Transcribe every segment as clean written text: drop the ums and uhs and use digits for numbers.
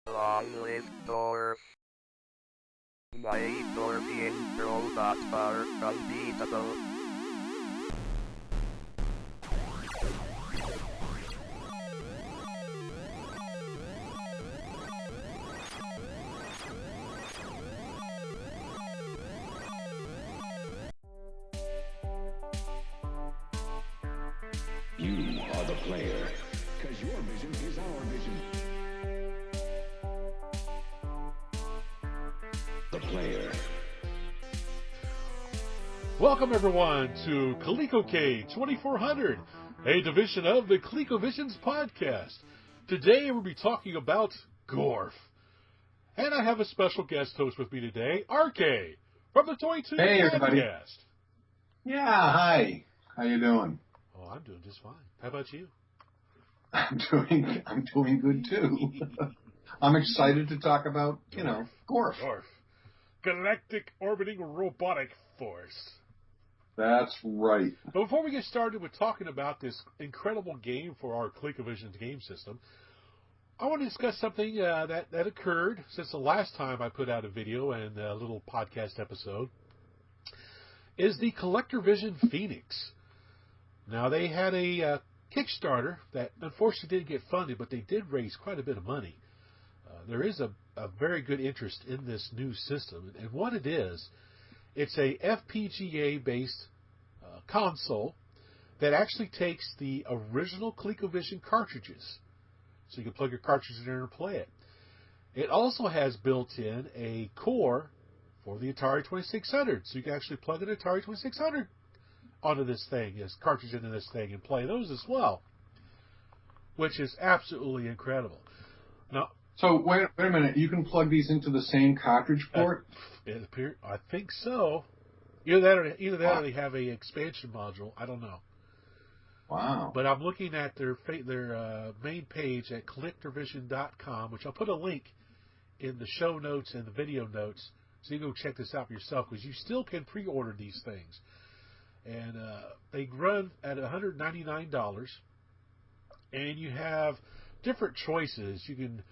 Long live Gorf. My Gorfian robots are unbeatable. You are the player, because your vision is our vision. The player. Welcome everyone to ColecoCade 2400, a division of the ColecoVision's podcast. Today we'll be talking about Gorf. And I have a special guest host with me today, Arkay, from the Toy Tube Hey, podcast. everybody. Yeah, hi. How you doing? Oh, I'm doing just fine. How about you? I'm doing good too. I'm excited to talk about, Gorf. Gorf. Galactic Orbiting Robotic Force. That's right. But before we get started with talking about this incredible game for our ColecoVision game system, I want to discuss something that occurred since the last time I put out a video and a little podcast episode, is the ColecoVision Phoenix. Now, they had a Kickstarter that unfortunately didn't get funded, but they did raise quite a bit of money. There is a very good interest in this new system. And what it is, it's a FPGA-based console that actually takes the original ColecoVision cartridges. So you can plug your cartridge in there and play it. It also has built in a core for the Atari 2600. So you can actually plug an Atari 2600 onto this thing, as cartridge into this thing, and play those as well, which is absolutely incredible. Now, so wait a minute. You can plug these into the same cartridge port? I think so. Either that or they have a expansion module. I don't know. Wow. But I'm looking at their main page at ColecoVision.com, which I'll put a link in the show notes and the video notes, so you can go check this out for yourself, because you still can pre-order these things. And they run at $199, and you have different choices. You can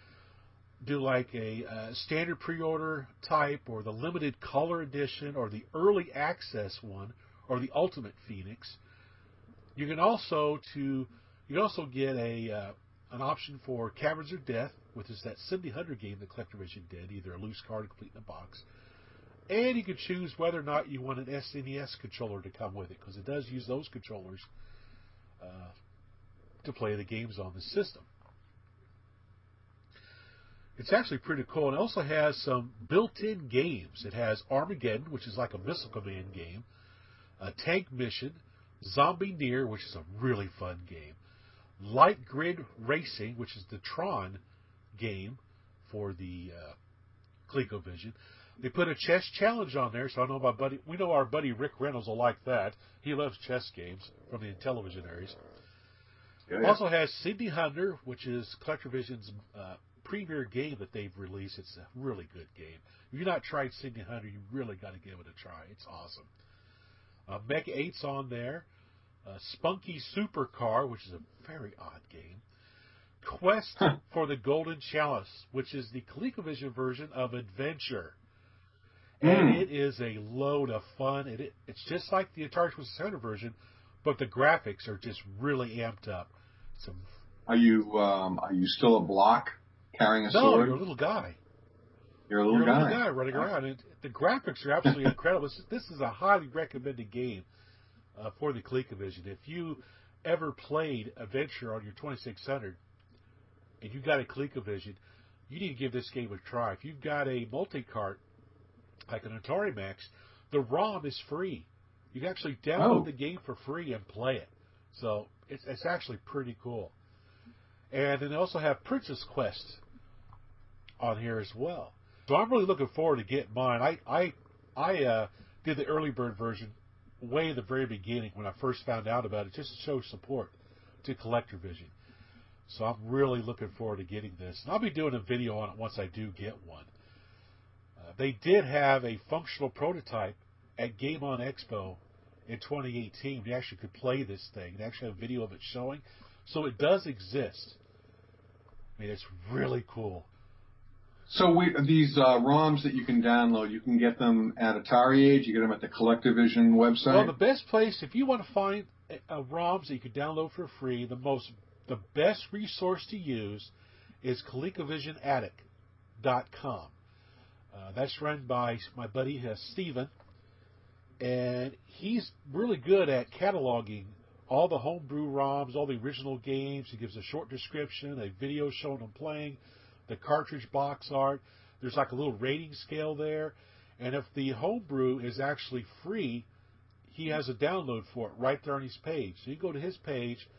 do like a standard pre-order type, or the limited color edition, or the early access one, or the Ultimate Phoenix. You can also get an option for Caverns of Death, which is that Cindy Hunter game that ColecoVision did, either a loose card or complete in a box. And you can choose whether or not you want an SNES controller to come with it, because it does use those controllers to play the games on the system. It's actually pretty cool. And it also has some built-in games. It has Armageddon, which is like a Missile Command game, a Tank Mission, Zombie Near, which is a really fun game, Light Grid Racing, which is the Tron game for the ColecoVision. They put a chess challenge on there, so I know we know our buddy Rick Reynolds will like that. He loves chess games from the Intellivision areas. Yeah. Also has Cindy Hunter, which is ColecoVision's premier game that they've released. It's a really good game. If you've not tried Cindy Hunter, you really got to give it a try. It's awesome. Mech 8's on there. Spunky Supercar, which is a very odd game. Quest for the Golden Chalice, which is the ColecoVision version of Adventure. And it is a load of fun. It's just like the Atari 2600 version, but the graphics are just really amped up. Are you still a block carrying a sword? No, you're a little guy. You're a little guy running around. And the graphics are absolutely incredible. This is a highly recommended game for the ColecoVision. If you ever played Adventure on your 2600 and you got a ColecoVision, you need to give this game a try. If you've got a multi-cart like an Atari Max, the ROM is free. You can actually download the game for free and play it. So it's actually pretty cool. And then they also have Princess Quest on here as well. So I'm really looking forward to getting mine. I did the early bird version way in the very beginning when I first found out about it, just to show support to ColecoVision. So I'm really looking forward to getting this. And I'll be doing a video on it once I do get one. They did have a functional prototype at Game On Expo in 2018. We actually could play this thing. They actually have a video of it showing. So it does exist. I mean, it's really cool. So these ROMs that you can download, you can get them at Atari Age. You get them at the ColecoVision website. Well, the best place if you want to find ROMs that you can download for free, the best resource to use is ColecoVisionAddict.com. That's run by my buddy Steven, and he's really good at cataloging all the homebrew ROMs, all the original games. He gives a short description, a video showing them playing, the cartridge box art. There's like a little rating scale there. And if the homebrew is actually free, he has a download for it right there on his page. So you go to his page,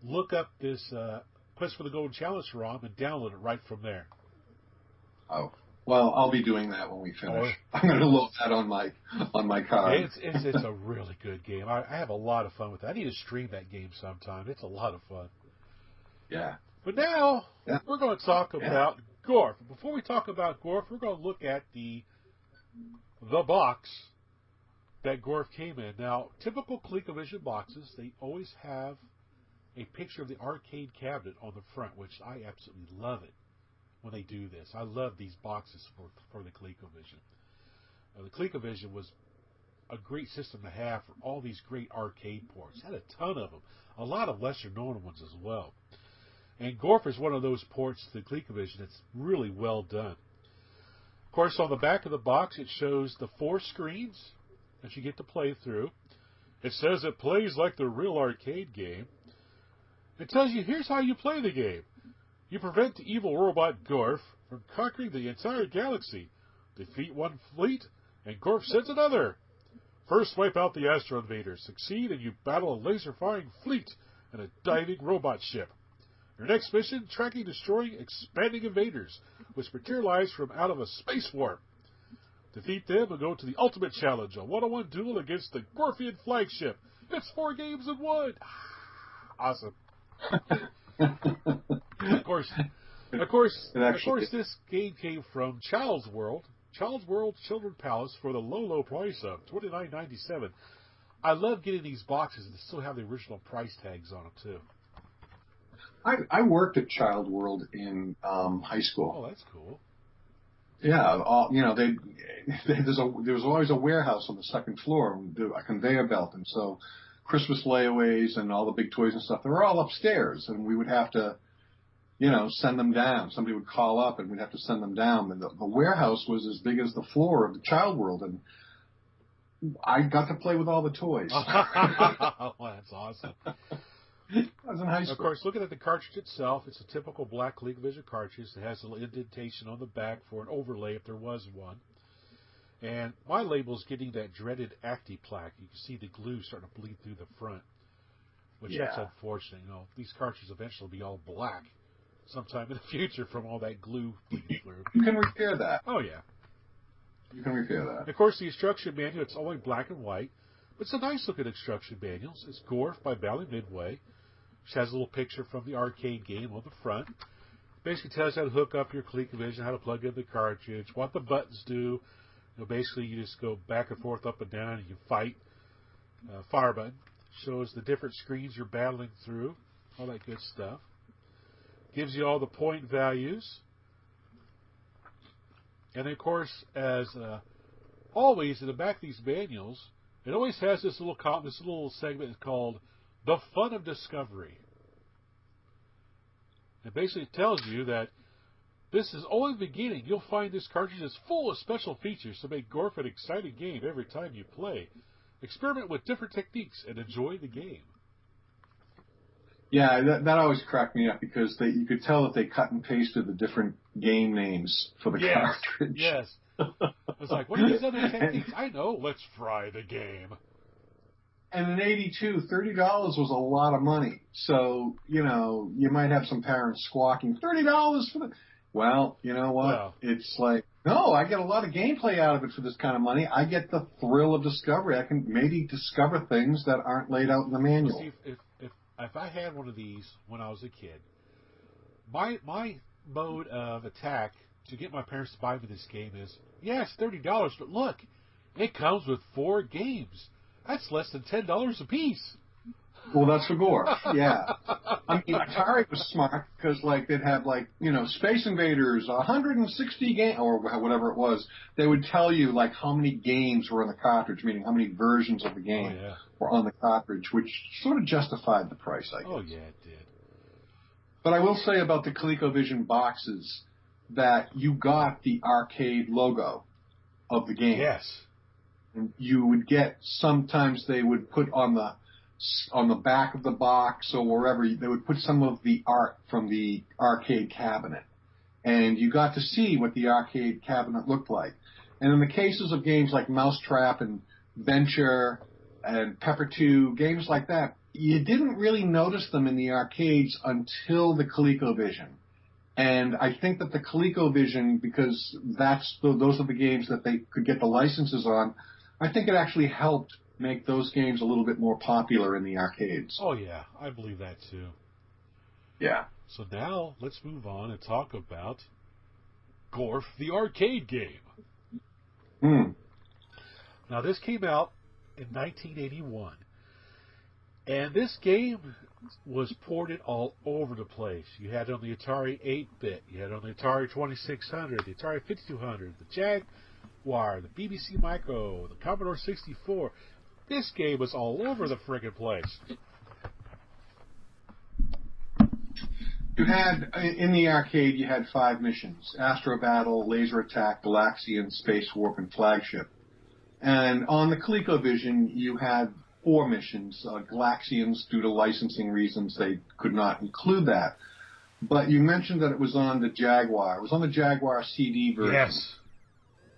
look up this Quest for the Golden Chalice ROM, and download it right from there. Oh. Well, I'll be doing that when we finish. I'm going to load that on my card. It's a really good game. I have a lot of fun with that. I need to stream that game sometime. It's a lot of fun. Yeah. But now we're going to talk about Gorf. Before we talk about Gorf, we're going to look at the box that Gorf came in. Now, typical ColecoVision boxes, they always have a picture of the arcade cabinet on the front, which I absolutely love it when they do this. I love these boxes for the ColecoVision. The ColecoVision was a great system to have for all these great arcade ports. It had a ton of them, a lot of lesser known ones as well. And Gorf is one of those ports to the ColecoVision that's really well done. Of course, on the back of the box, it shows the 4 screens that you get to play through. It says it plays like the real arcade game. It tells you, here's how you play the game. You prevent the evil robot Gorf from conquering the entire galaxy. Defeat one fleet, and Gorf sends another. First, wipe out the Astro Invaders. Succeed, and you battle a laser-firing fleet and a diving robot ship. Your next mission, tracking, destroying, expanding invaders, which materialize from out of a space warp. Defeat them and go to the ultimate challenge, a one-on-one duel against the Gorfian flagship. It's 4 games in 1. Awesome. Of course, this game came from Child's World Children's Palace for the low price of $29.97. I love getting these boxes that still have the original price tags on them too. I worked at Child World in high school. Oh, that's cool. Yeah, there was always a warehouse on the second floor, a conveyor belt, and so Christmas layaways and all the big toys and stuff, they were all upstairs, and we would have to, send them down. Somebody would call up, and we'd have to send them down. And the warehouse was as big as the floor of the Child World, and I got to play with all the toys. Oh, that's awesome. I was in high school. Of course, looking at the cartridge itself, it's a typical black ColecoVision cartridge. It has a little indentation on the back for an overlay if there was one. And my label's getting that dreaded Acti-Plaque. You can see the glue starting to bleed through the front, which that's unfortunate. These cartridges eventually will be all black sometime in the future from all that glue bleeding through. You can repair that. Oh, yeah. You can repair that. And of course, the instruction manual, it's only black and white. But it's a nice-looking instruction manual. It's Gorf by Bally Midway, which has a little picture from the arcade game on the front. Basically tells you how to hook up your ColecoVision, how to plug in the cartridge, what the buttons do. Basically, you just go back and forth, up and down, and you fight. Fire button shows the different screens you're battling through, all that good stuff. Gives you all the point values. And, of course, as always, in the back of these manuals, it always has this little segment called The Fun of Discovery. It basically tells you that this is only the beginning. You'll find this cartridge is full of special features to make Gorf an exciting game every time you play. Experiment with different techniques and enjoy the game. Yeah, that always cracked me up because you could tell that they cut and pasted the different game names for the cartridge. Yes. It's like, what are these other techniques? I know. Let's fry the game. And in '82, $30 was a lot of money. So, you might have some parents squawking, $30 for the... Well, you know what? Well, it's like, no, I get a lot of gameplay out of it for this kind of money. I get the thrill of discovery. I can maybe discover things that aren't laid out in the manual. See, if I had one of these when I was a kid, my mode of attack to get my parents to buy me this game is, yes, $30, but look, it comes with 4 games. That's less than $10 a piece. Well, that's for Gorf, yeah. I mean, Atari was smart because, like, they'd have, like, you know, Space Invaders, 160 games, or whatever it was. They would tell you, like, how many games were in the cartridge, meaning how many versions of the game were on the cartridge, which sort of justified the price, I guess. Oh, yeah, it did. But I will say about the ColecoVision boxes that you got the arcade logo of the game. Yes. And you would get, sometimes they would put on the back of the box or wherever, they would put some of the art from the arcade cabinet. And you got to see what the arcade cabinet looked like. And in the cases of games like Mousetrap and Venture and Pepper 2, games like that, you didn't really notice them in the arcades until the ColecoVision. And I think that the ColecoVision, because those are the games that they could get the licenses on, I think it actually helped make those games a little bit more popular in the arcades. Oh, yeah. I believe that, too. Yeah. So now, let's move on and talk about Gorf, the arcade game. Now, this came out in 1981. And this game was ported all over the place. You had it on the Atari 8-bit. You had it on the Atari 2600, the Atari 5200, the Jaguar, the BBC Micro, the Commodore 64. This game was all over the friggin' place. You had, in the arcade, you had 5 missions: Astro Battle, Laser Attack, Galaxian, Space Warp, and Flagship. And on the ColecoVision, you had 4 missions. Galaxians, due to licensing reasons, they could not include that. But you mentioned that it was on the Jaguar. It was on the Jaguar CD version. Yes.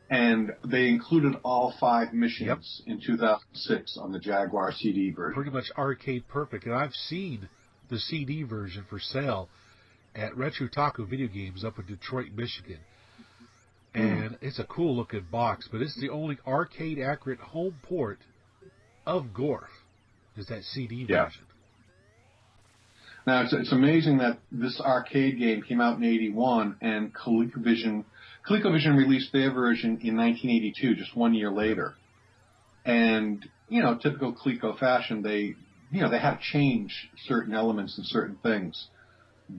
And they included all 5 missions in 2006 on the Jaguar CD version. Pretty much arcade perfect. And I've seen the CD version for sale at Retro Taco Video Games up in Detroit, Michigan. And it's a cool looking box, but it's the only arcade accurate home port of Gorf, is that CD version. Now, it's amazing that this arcade game came out in 81, and ColecoVision released their version in 1982, just 1 year later. And, you know, typical Coleco fashion, they had to change certain elements and certain things.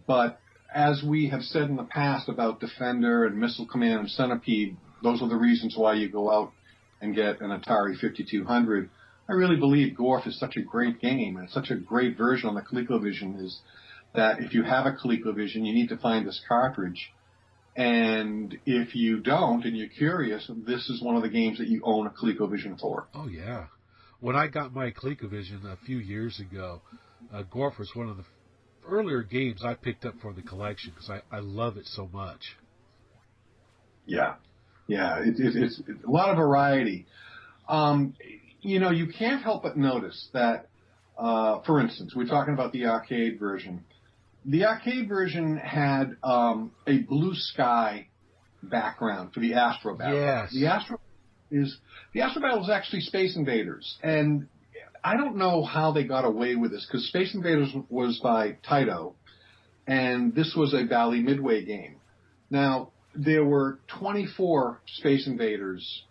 But as we have said in the past about Defender and Missile Command and Centipede, those are the reasons why you go out and get an Atari 5200. I really believe Gorf is such a great game and such a great version on the ColecoVision is that if you have a ColecoVision, you need to find this cartridge. And if you don't and you're curious, this is one of the games that you own a ColecoVision for. Oh, yeah. When I got my ColecoVision a few years ago, Gorf was one of the earlier games I picked up for the collection because I love it so much. Yeah. Yeah, it's a lot of variety. You know, you can't help but notice that, for instance, we're talking about the arcade version. The arcade version had a blue sky background for the Astro Battle. Yes. The Astro Battle is actually Space Invaders, and I don't know how they got away with this because Space Invaders was by Taito, and this was a Bally Midway game. Now, there were 24 Space Invaders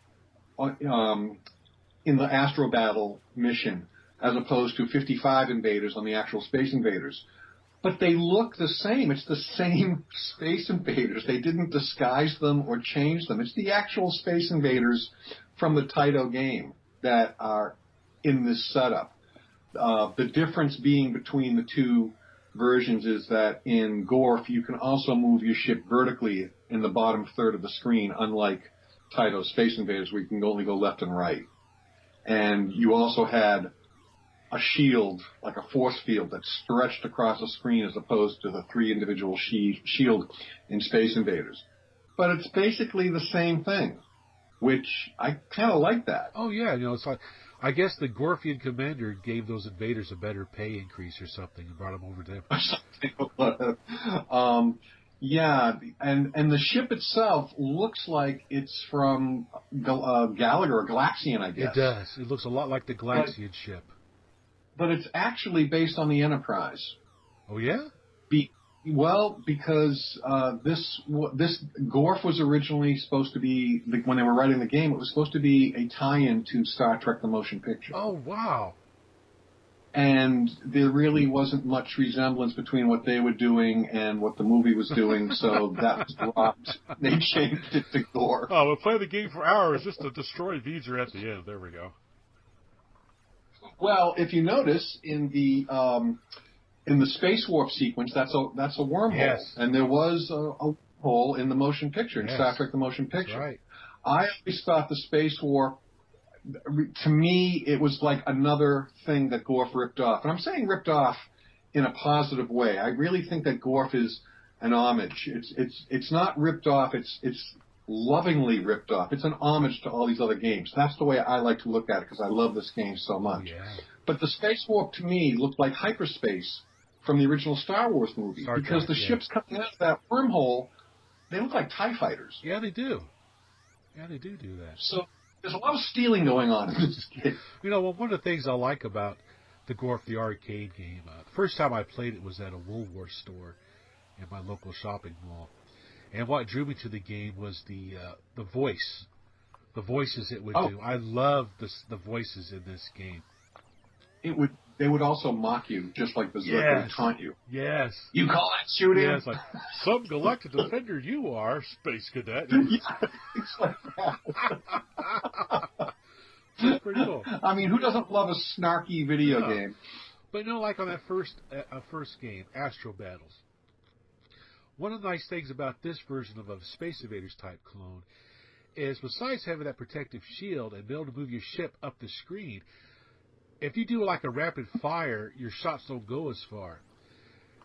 in the Astro Battle mission, as opposed to 55 invaders on the actual Space Invaders. But they look the same. It's the same Space Invaders. They didn't disguise them or change them. It's the actual Space Invaders from the Taito game that are in this setup. The difference being between the two versions is that in Gorf, you can also move your ship vertically in the bottom third of the screen, unlike Taito Space Invaders, where you can only go left and right. And you also had a shield, like a force field, that stretched across the screen as opposed to the 3 individual shield in Space Invaders. But it's basically the same thing, which I kind of like that. Oh, yeah. You know, it's like, I guess the Gorfian commander gave those invaders a better pay increase or something and brought them over to them. Yeah, and the ship itself looks like it's from Gallagher or Galaxian, I guess. It does. It looks a lot like the Galaxian ship. But it's actually based on the Enterprise. Oh, yeah? Because this Gorf was originally supposed to be, when they were writing the game, it was supposed to be a tie-in to Star Trek: The Motion Picture. Oh, wow. and there really wasn't much resemblance between what they were doing and what the movie was doing, so that was dropped. They changed it to Gorf. Oh, we'll play the game for hours just to destroy V'ger at the end. There we go. Well, if you notice in the space warp sequence, that's a wormhole, Yes. and there was a hole in the motion picture in Star Trek: The Motion Picture. Right. I always thought the space warp, to me, it was like another thing that Gorf ripped off. And I'm saying ripped off in a positive way. I really think that Gorf is an homage. It's not ripped off. It's lovingly ripped off. It's an homage to all these other games. That's the way I like to look at it because I love this game so much. Yeah. But the space warp to me looked like hyperspace from the original Star Wars movie because the ships coming out of that wormhole, they look like TIE fighters. Yeah, they do. Yeah, they do that. So there's a lot of stealing going on in this game. You know, well, one of the things I like about the Gorf, the arcade game, the first time I played it was at a Woolworth store in my local shopping mall. And what drew me to the game was the voices it would do. I love the voices in this game. They would also mock you, just like Berserker would taunt you. Yes. You call that shooting? Yeah, it's like, some galactic defender you are, Space Cadet. Yeah, it's like that. That's pretty cool. I mean, who doesn't love a snarky video game? But you know, like on that first game, Astro Battles, one of the nice things about this version of a Space Invaders type clone is besides having that protective shield and being able to move your ship up the screen, if you do like a rapid fire, your shots don't go as far.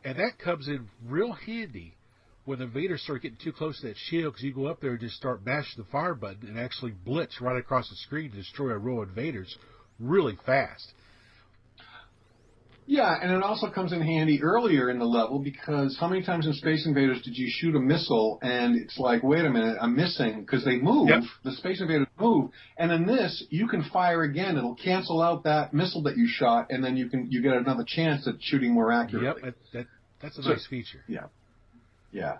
And that comes in real handy when the invaders start getting too close to that shield, because you go up there and just start mashing the fire button and actually blitz right across the screen to destroy a row of invaders really fast. Yeah, and it also comes in handy earlier in the level because how many times in Space Invaders did you shoot a missile and it's like, wait a minute, I'm missing because they move, the Space Invaders move, and in this, you can fire again. It'll cancel out that missile that you shot, and then you get another chance at shooting more accurately. Yep, that's a nice feature. Yeah,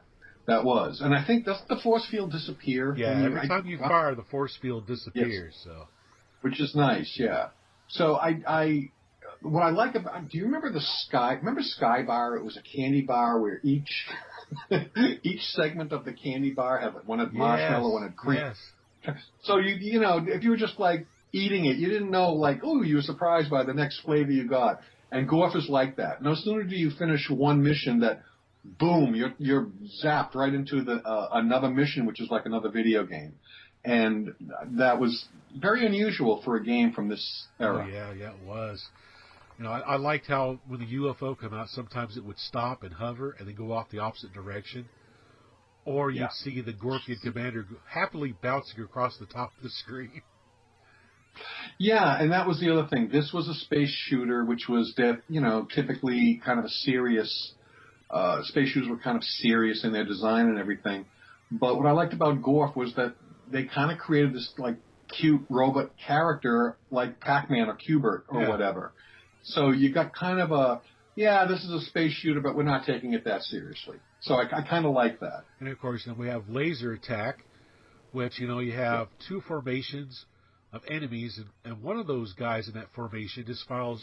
that was. And I think doesn't the force field disappear? Yeah, every time you fire, the force field disappears. Yes. So, which is nice, yeah. So what I like about, do you remember remember Sky Bar? It was a candy bar where each segment of the candy bar had one had marshmallow, one had cream. Yes. So you know, if you were just like eating it, you didn't know like, oh, you were surprised by the next flavor you got. And Gorf is like that. No sooner do you finish one mission that, boom, you're zapped right into the another mission, which is like another video game. And that was very unusual for a game from this era. Oh, yeah, it was. You know, I liked how when the UFO come out, sometimes it would stop and hover and then go off the opposite direction. Or you'd see the Gorfian commander happily bouncing across the top of the screen. Yeah, and that was the other thing. This was a space shooter, which was, typically kind of a serious. Space shooters were kind of serious in their design and everything. But what I liked about Gorf was that they kind of created this like cute robot character like Pac-Man or Q*bert or whatever. So you got kind of this is a space shooter, but we're not taking it that seriously. So I kind of like that. And of course, then we have laser attack, which, you have two formations of enemies, and one of those guys in that formation just files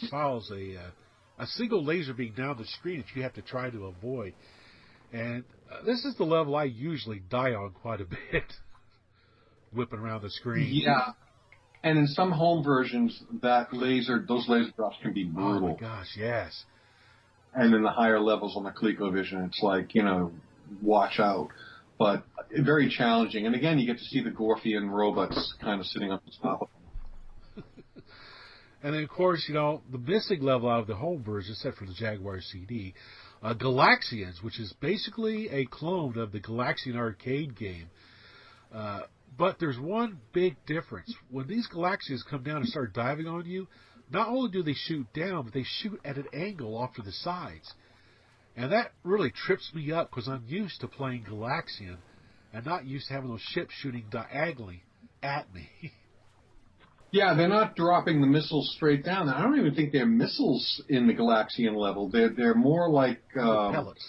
a single laser beam down the screen that you have to try to avoid. And this is the level I usually die on quite a bit, whipping around the screen. Yeah. And in some home versions, those laser drops can be brutal. Oh my gosh, yes. And in the higher levels on the ColecoVision, it's like, watch out. But very challenging. And again, you get to see the Gorfian robots kind of sitting on top of them. And then, of course, the missing level out of the home version, except for the Jaguar CD, Galaxians, which is basically a clone of the Galaxian arcade game. But there's one big difference. When these Galaxians come down and start diving on you, not only do they shoot down, but they shoot at an angle off to the sides. And that really trips me up because I'm used to playing Galaxian and not used to having those ships shooting diagonally at me. Yeah, they're not dropping the missiles straight down. I don't even think they're missiles in the Galaxian level. They're more like pellets.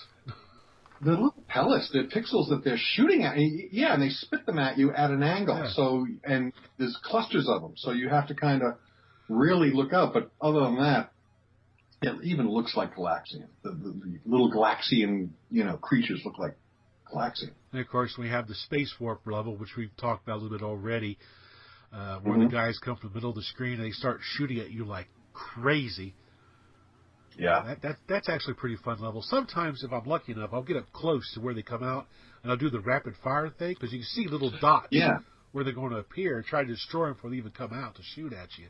They're little pellets. They're pixels that they're shooting at. Yeah, and they spit them at you at an angle. Yeah. So, and there's clusters of them. So you have to kind of really look out. But other than that, It even looks like Galaxian. The little Galaxian, creatures look like Galaxian. And of course, we have the Space Warp level, which we've talked about a little bit already, where the guys come from the middle of the screen and they start shooting at you like crazy. Yeah. That's actually a pretty fun level. Sometimes, if I'm lucky enough, I'll get up close to where they come out, and I'll do the rapid fire thing, because you can see little dots where they're going to appear and try to destroy them before they even come out to shoot at you.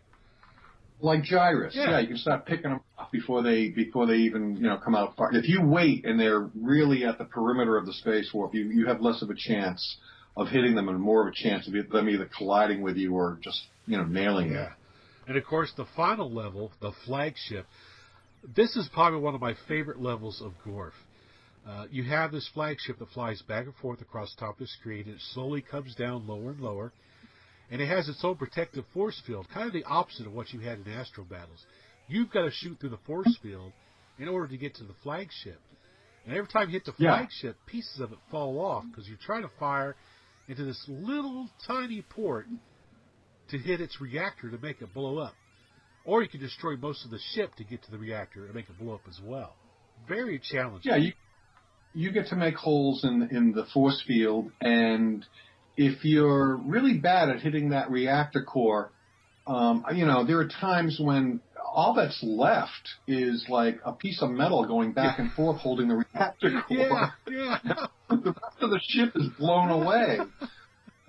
Like Gyrus. Yeah. You can start picking them up before they even come out far. If you wait and they're really at the perimeter of the space warp, you have less of a chance of hitting them and more of a chance of them either colliding with you or just nailing you. And of course, the final level, the flagship. This is probably one of my favorite levels of Gorf. You have this flagship that flies back and forth across the top of the screen, and it slowly comes down lower and lower. And it has its own protective force field, kind of the opposite of what you had in Astro Battles. You've got to shoot through the force field in order to get to the flagship. And every time you hit the flagship, pieces of it fall off, because you're trying to fire into this little tiny port to hit its reactor to make it blow up. Or you can destroy most of the ship to get to the reactor and make it blow up as well. Very challenging. Yeah, you get to make holes in the force field, and if you're really bad at hitting that reactor core, there are times when all that's left is like a piece of metal going back and forth holding the reactor core. Yeah. The rest of the ship is blown away.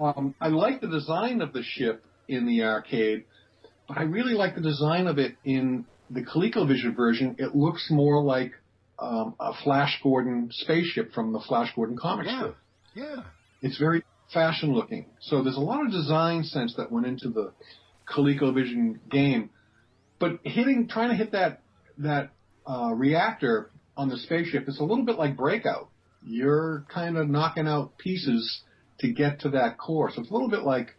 I like the design of the ship in the arcade, but I really like the design of it in the ColecoVision version. It looks more like a Flash Gordon spaceship from the Flash Gordon comic strip. Yeah. It's very fashion looking. So there's a lot of design sense that went into the ColecoVision game. But trying to hit that reactor on the spaceship, it's a little bit like Breakout. You're kind of knocking out pieces to get to that core. So it's a little bit like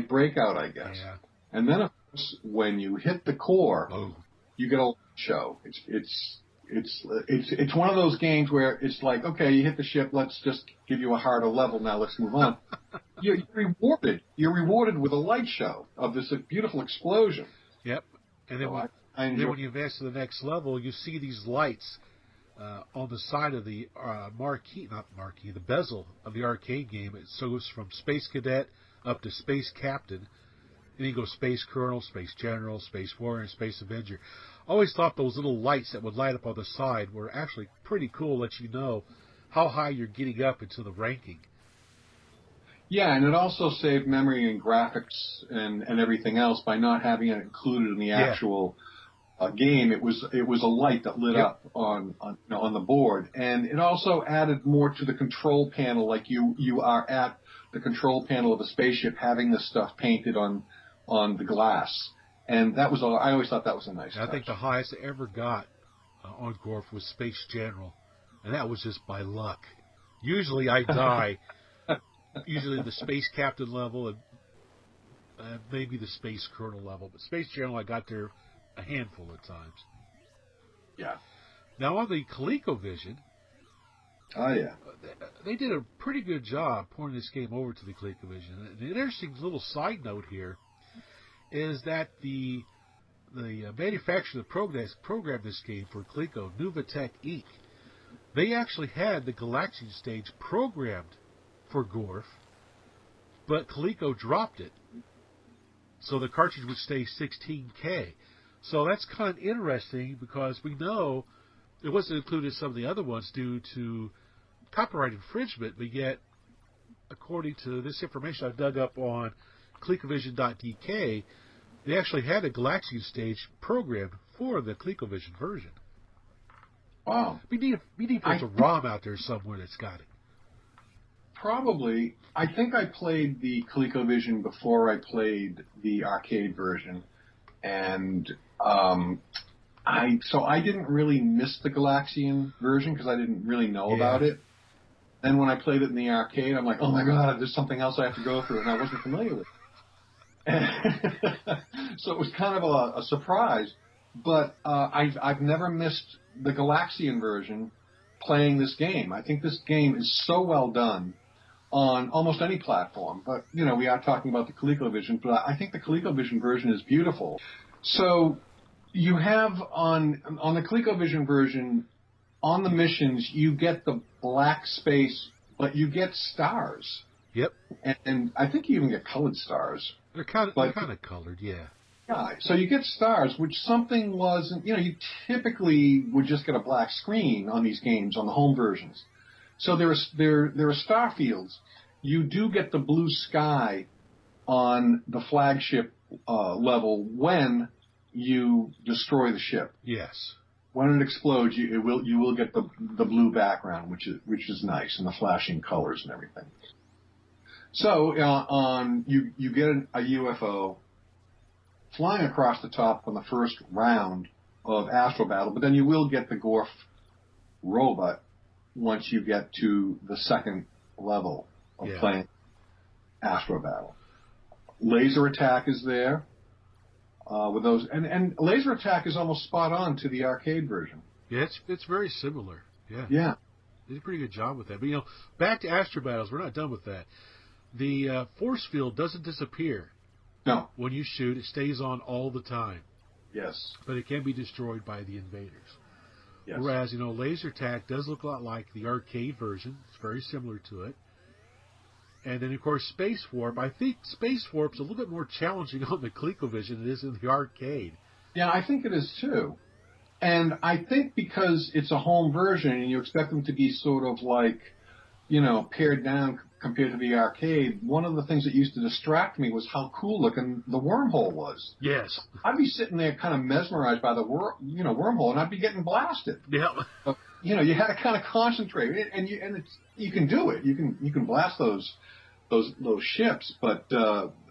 Breakout, I guess. Yeah. And then, of course, when you hit the core, you get a show. It's one of those games where it's like, okay, you hit the ship, let's just give you a harder level, now let's move on. You're rewarded. You're rewarded with a light show of this beautiful explosion. Yep. And then, when you advance to the next level, you see these lights on the side of the the bezel of the arcade game. It goes from Space Cadet up to Space Captain. Then you go Space Colonel, Space General, Space Warrior, and Space Avenger. I always thought those little lights that would light up on the side were actually pretty cool, let you know how high you're getting up into the ranking. Yeah, and it also saved memory and graphics and everything else by not having it included in the actual game. It was a light that lit up on the board, and it also added more to the control panel. Like you are at the control panel of a spaceship, having this stuff painted on the glass, and that was all. I always thought that was a nice touch. I think the highest I ever got on Gorf was Space General, and that was just by luck. Usually I die. Usually the Space Captain level and maybe the Space Colonel level. But Space General, I got there a handful of times. Yeah. Now on the ColecoVision, they did a pretty good job porting this game over to the ColecoVision. An interesting little side note here is that the manufacturer that programmed this game for Coleco, Nuvatech Inc., they actually had the Galaxian stage programmed for Gorf, but Coleco dropped it, so the cartridge would stay 16K. So that's kind of interesting because we know it wasn't included in some of the other ones due to copyright infringement, but yet, according to this information I dug up on ColecoVision.dk, they actually had a Galaxian stage programmed for the ColecoVision version. Wow. We need there's a ROM out there somewhere that's got it. Probably. I think I played the ColecoVision before I played the arcade version, and I didn't really miss the Galaxian version because I didn't really know about it. Then when I played it in the arcade, I'm like, oh my god, there's something else I have to go through, and I wasn't familiar with it. So it was kind of a surprise. But I've never missed the Galaxian version playing this game. I think this game is so well done on almost any platform. But, we are talking about the ColecoVision, but I think the ColecoVision version is beautiful. So, You have on the ColecoVision version, on the missions, you get the black space, but you get stars. Yep. And I think you even get colored stars. They're kind of colored, yeah. Yeah, so you get stars, which something wasn't, you typically would just get a black screen on these games, on the home versions. So there are star fields. You do get the blue sky on the flagship level when you destroy the ship. Yes. When it explodes, you will get the blue background, which is nice, and the flashing colors and everything. So you get a UFO flying across the top on the first round of Astro Battle, but then you will get the Gorf robot once you get to the second level of playing Astro Battle. Laser attack is there with those, and laser attack is almost spot on to the arcade version. Yeah, it's very similar. Yeah. Yeah. They did a pretty good job with that. But back to Astro Battles, we're not done with that. The force field doesn't disappear. No. When you shoot, it stays on all the time. Yes. But it can be destroyed by the invaders. Yes. Whereas, laser attack does look a lot like the arcade version. It's very similar to it. And then, of course, Space Warp. I think Space Warp's a little bit more challenging on the ColecoVision than it is in the arcade. Yeah, I think it is too. And I think because it's a home version and you expect them to be sort of like, pared down compared to the arcade, one of the things that used to distract me was how cool looking the wormhole was. Yes. I'd be sitting there kind of mesmerized by the wormhole, and I'd be getting blasted. Yeah. But, you had to kind of concentrate, and you can do it. You can blast those ships, but that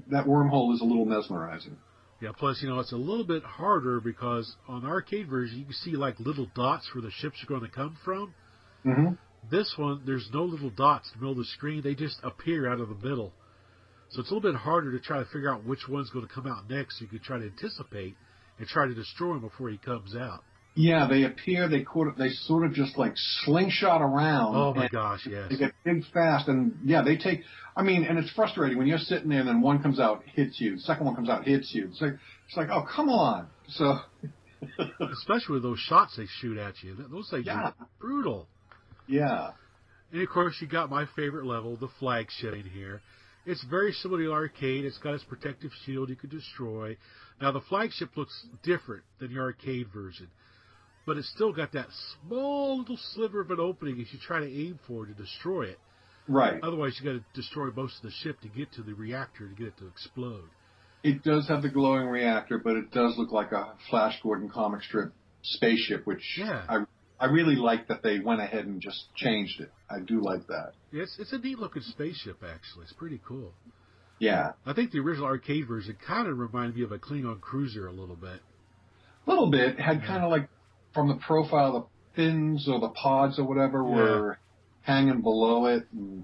wormhole is a little mesmerizing. Yeah. Plus, it's a little bit harder because on the arcade version you can see like little dots where the ships are going to come from. Mm-hmm. This one, there's no little dots in the middle of the screen. They just appear out of the middle. So it's a little bit harder to try to figure out which one's going to come out next. So you can try to anticipate and try to destroy him before he comes out. Yeah, they appear. They sort of just like slingshot around. Oh my gosh, yes. They get big fast, and yeah, they take. I mean, and it's frustrating when you're sitting there, and then one comes out, hits you. The second one comes out, hits you. It's like, oh, come on. So, especially with those shots they shoot at you. Those things are brutal. Yeah. And of course, you got my favorite level, the flagship in here. It's very similar to the arcade. It's got its protective shield you could destroy. Now, the flagship looks different than the arcade version, but it's still got that small little sliver of an opening as you try to aim for to destroy it. Right. Otherwise, you got to destroy most of the ship to get to the reactor to get it to explode. It does have the glowing reactor, but it does look like a Flash Gordon comic strip spaceship, which I really like that they went ahead and just changed it. I do like that. Yeah, it's a neat-looking spaceship, actually. It's pretty cool. Yeah. I think the original arcade version kind of reminded me of a Klingon cruiser a little bit. A little bit. It had kind of like, from the profile, the fins or the pods or whatever were hanging below it and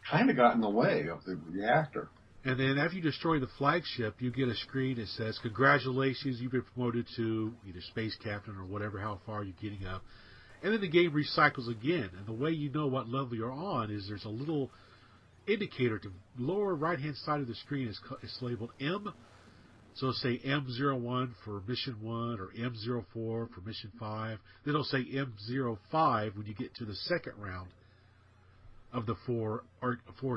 kind of got in the way of the reactor. And then after you destroy the flagship, you get a screen that says, congratulations, you've been promoted to either space captain or whatever, how far you're getting up. And then the game recycles again. And the way you know what level you're on is there's a little indicator to the lower right-hand side of the screen. It's labeled M. So it'll say M01 for Mission 1 or M04 for Mission 5. Then it'll say M05 when you get to the second round of the four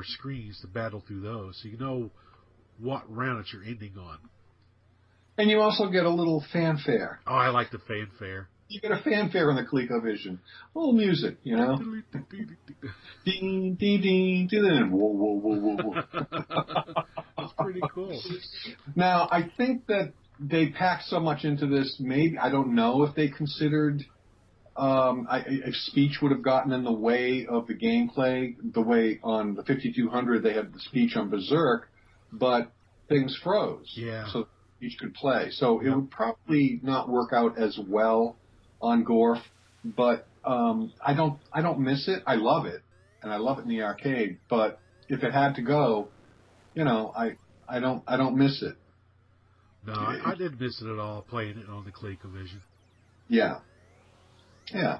screens to battle through those, so you know what round it's you're ending on. And you also get a little fanfare. Oh, I like the fanfare. You get a fanfare on the ColecoVision. A little music, Ding, ding, ding, ding. Whoa, whoa, whoa, whoa, whoa. That's pretty cool. Now, I think that they packed so much into this, maybe, I don't know if they considered if speech would have gotten in the way of the gameplay, the way on the 5200 they had the speech on Berserk, but things froze. Yeah. So speech could play. So it would probably not work out as well on Gorf, but I don't miss it. I love it, and I love it in the arcade. But if it had to go, I don't miss it. No, I didn't miss it at all playing it on the ColecoVision. Yeah. Yeah.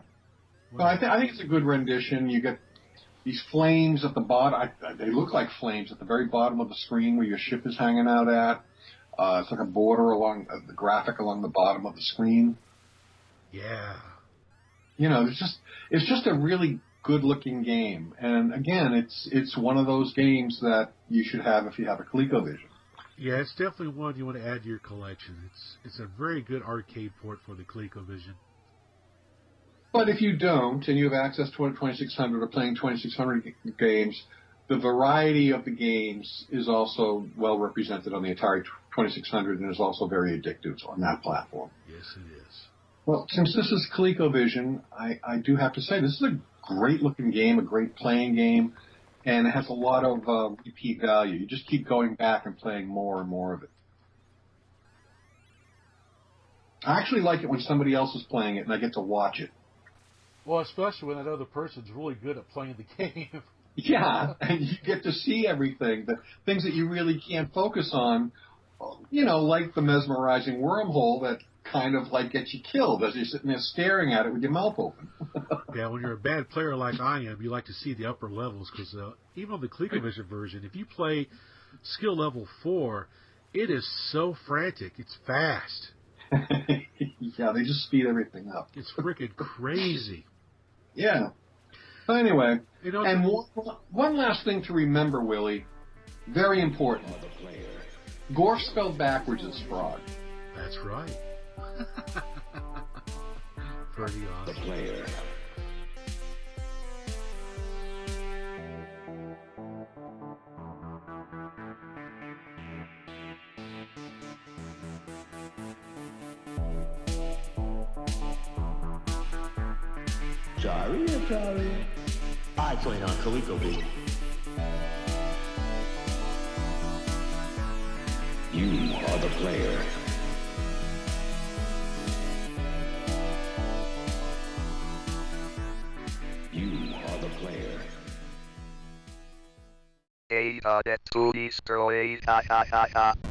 Well, I think it's a good rendition. You get these flames at the bottom. They look like flames at the very bottom of the screen where your ship is hanging out at. It's like a border along the graphic along the bottom of the screen. Yeah. You know, it's just a really good-looking game. And again, it's one of those games that you should have if you have a ColecoVision. Yeah, it's definitely one you want to add to your collection. It's a very good arcade port for the ColecoVision. But if you don't, and you have access to a 2600 or playing 2600 games, the variety of the games is also well represented on the Atari 2600 and is also very addictive on that platform. Yes, it is. Well, since this is ColecoVision, I do have to say this is a great-looking game, a great playing game, and it has a lot of repeat value. You just keep going back and playing more and more of it. I actually like it when somebody else is playing it and I get to watch it. Well, especially when that other person's really good at playing the game. Yeah, and you get to see everything, the things that you really can't focus on, you know, like the mesmerizing wormhole that kind of like gets you killed as you're sitting there staring at it with your mouth open. Yeah, when you're a bad player like I am, you like to see the upper levels because even on the ColecoVision version, if you play skill level 4, it is so frantic. It's fast. Yeah, they just speed everything up. It's freaking crazy. Yeah. So anyway, You know, and one last thing to remember, Willie, very important. Gorf spelled backwards is frog. That's right. Pretty awesome. Player. Sorry. I play on ColecoVision. You are the player. You are the player. Ada det to destroy, ha ha ha ha.